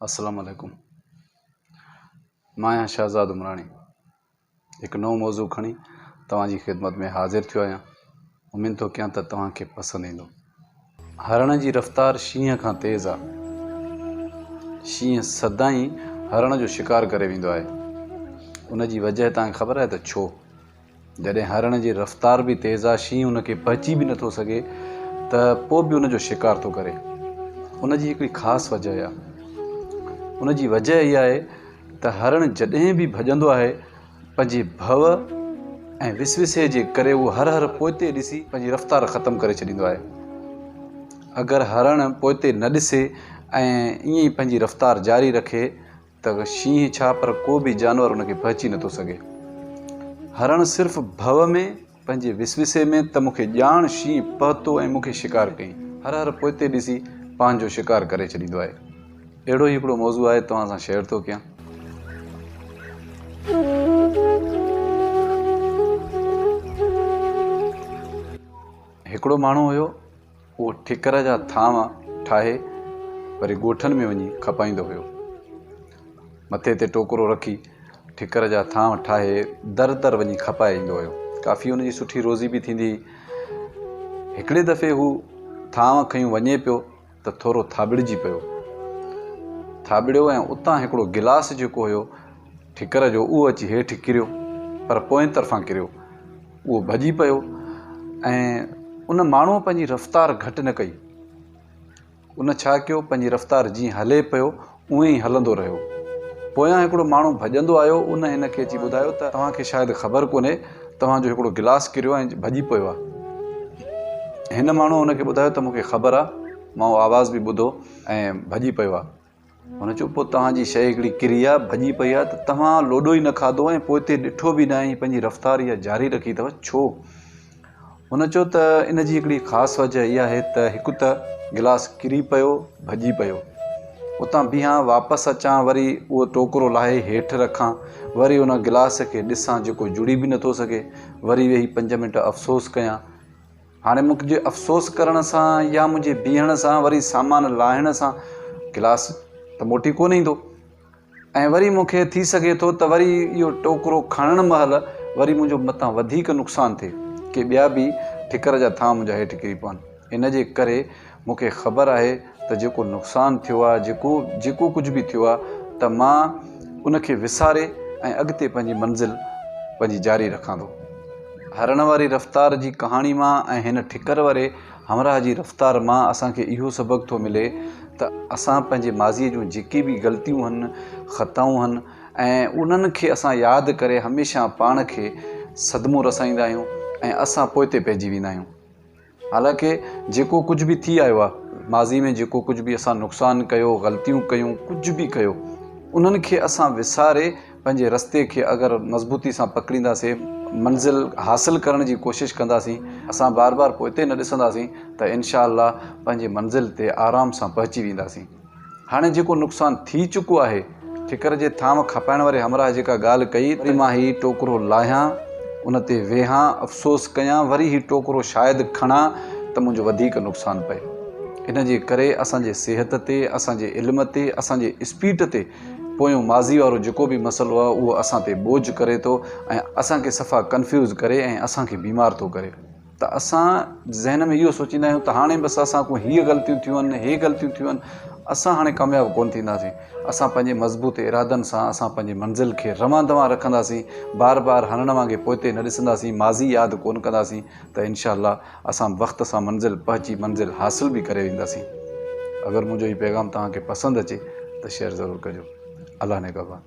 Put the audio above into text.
अस्सलाम वालेकुम। मां शहज़ाद उमरानी एक नओ मौज़ू खणी तव्हांजी ख़िदमत में हाज़िर थियो आहियां। उम्मीद थो कयां त तव्हांखे पसंदि ईंदो। हरण जी रफ़्तार शींहं खां तेज़ आहे। शींहं सदाईं हरण जो शिकार करे वेंदो आहे। उन जी वजह तव्हांखे ख़बर आहे त छो? जॾहिं हरण जी रफ़्तार बि तेज़ आहे, शींहं उनखे पहुची बि नथो सघे त पोइ बि उन जो शिकार थो करे। उन जी हिकिड़ी ख़ासि वजह आहे। उन जी वजह इहा आहे त हरण जॾहिं बि भॼंदो आहे पंहिंजे भव ऐं विसविसे जे करे उहो हर पोइते ॾिसी पंहिंजी रफ़्तार ख़तमु करे छॾींदो आहे। अगरि हरण पोइते न ॾिसे ऐं ईअं ई पंहिंजी रफ़्तार जारी रखे त शींहं छा पर को बि जानवर उनखे पहुची नथो सघे। हरण सिर्फ़ु भव में पंहिंजे विसविसे में त मूंखे ॼाण शींहं पहुतो ऐं मूंखे शिकार कई, हर पोइते ॾिसी पंहिंजो शिकार करे छॾींदो आहे। अहिड़ो ई हिकिड़ो मौज़ू आहे, तव्हां सां शेयर थो कयां। हिकिड़ो माण्हू हुयो, उहो ठिकर जा थांव ठाहे वरी ॻोठनि में वञी खपाईंदो हुयो। मथे ते टोकरो रखी ठिकर जा थांव ठाहे दर दर वञी खपाए ईंदो हुयो। काफ़ी हुनजी सुठी रोज़ी बि थींदी। हिकिड़े दफ़े हू थांव खयूं वञे पियो त थोरो थाॿिड़िजी पियो। थाॿिड़ियो ऐं उतां हिकिड़ो गिलास जेको हुयो ठिकर जो, उहो अची हेठि किरियो, पर पोएं तरफ़ां किरियो। उहो भॼी पियो ऐं उन माण्हूअ पंहिंजी रफ़्तार घटि न कई। उन छा कयो, पंहिंजी रफ़्तार जीअं हले पियो उअं ई हलंदो रहियो। पोयां हिकिड़ो माण्हू भॼंदो आयो, उन हिन खे अची ॿुधायो त तव्हांखे शायदि ख़बर कोन्हे, तव्हांजो हिकिड़ो गिलास किरियो ऐं भॼी पियो आहे। हिन माण्हू उनखे ॿुधायो त मूंखे ख़बर आहे, मां उहो आवाज़ बि ॿुधो ऐं भॼी पियो आहे। हुन चयो, पोइ तव्हांजी शइ हिकिड़ी किरी आहे, भॼी पई आहे, त तव्हां लोॾो ई न खाधो ऐं पोइ हिते ॾिठो बि न ऐं पंहिंजी रफ़्तार इहा जारी रखी अथव, छो? हुन चयो त इन जी हिकिड़ी ख़ासि वजह इहा आहे त हिकु त गिलास किरी पियो, भॼी पियो, उतां बीहां वापसि अचां, वरी उहो टोकरो लाहे हेठि रखां, वरी उन गिलास खे ॾिसां जेको जुड़ी बि नथो सघे, वरी वेही 5 मिंट अफ़सोस कयां। हाणे मुंहिंजे अफ़सोस करण सां या मुंहिंजे बीहण सां वरी सामान लाहिण सां गिलास त मोटी कोन ईंदो, ऐं वरी मूंखे थी सघे थो त वरी इहो टोकरो खणण महिल वरी मुंहिंजो मथां वधीक नुक़सानु थिए, कि ॿिया बि ठिकर जा थांव मुंहिंजा हेठि किरी पवनि। इन जे करे मूंखे ख़बर आहे त जेको नुक़सानु थियो आहे, जेको कुझु बि थियो आहे, त मां उनखे विसारे ऐं अॻिते पंहिंजी मंज़िल पंहिंजी जारी रखां थो। हरण वारी रफ़्तार जी कहाणी मां ऐं हिन ठिकर वारे हमराह जी रफ़्तार मां असांखे इहो सबक़ु थो मिले त असां पंहिंजे माज़ीअ जूं जेके बि ग़लतियूं आहिनि, ख़ताऊं आहिनि, ऐं उन्हनि खे असां यादि करे हमेशह पाण खे सदमो रसाईंदा आहियूं ऐं असां पोइते पइजी वेंदा आहियूं। हालांकि जेको कुझु बि थी आयो आहे, माज़ी में जेको कुझु बि असां नुक़सानु कयो, ग़लतियूं कयूं, कुझु बि कयो, उन्हनि खे असां विसारे पंहिंजे रस्ते खे अगरि मज़बूती सां पकड़ींदासीं, मंज़िल हासिलु करण जी कोशिशि कंदासीं, असां बार बार पोइते न ॾिसंदासीं, त इनशा अल्लाह पंहिंजे मंज़िल ते आराम सां पहुची वेंदासीं। हाणे जेको नुक़सानु थी चुको आहे, ठिकर जे थांव खपाइण वारे हमराह जेका ॻाल्हि कई, वरी मां हीउ टोकरो लाहियां, उन ते वेहां, अफ़सोस कयां, वरी हीउ टोकरो शायदि खणां त मुंहिंजो वधीक नुक़सानु पए। इन जे करे असांजे सिहत ते, असांजे इल्म ते, असांजे स्पीड ते पोयों माज़ी वारो जेको बि मसइलो आहे उहो असां ते बोझ करे थो ऐं असांखे सफ़ा कंफ्यूज़ करे ऐं असांखे बीमार थो करे। त असां ज़हन में इहो सोचींदा आहियूं त हाणे बसि असां को हीअ ग़लतियूं थियूं आहिनि, हे ग़लतियूं थियूं आहिनि, असां हाणे कामयाबु कोन थींदासीं। असां पंहिंजे मज़बूत इरादनि सां असां पंहिंजी मंज़िल खे रवां दवां रखंदासीं, बार बार हरण वांगुरु पोइते न ॾिसंदासीं, माज़ी यादि कोन कंदासीं, त इनशा अल्लाह असां वक़्त सां मंज़िल पहुची मंज़िल हासिलु बि करे वेंदासीं। अगरि मुंहिंजो हीउ पैगाम तव्हांखे पसंदि अचे त शेयर ज़रूरु कजो। अल्लाह ने गवाह।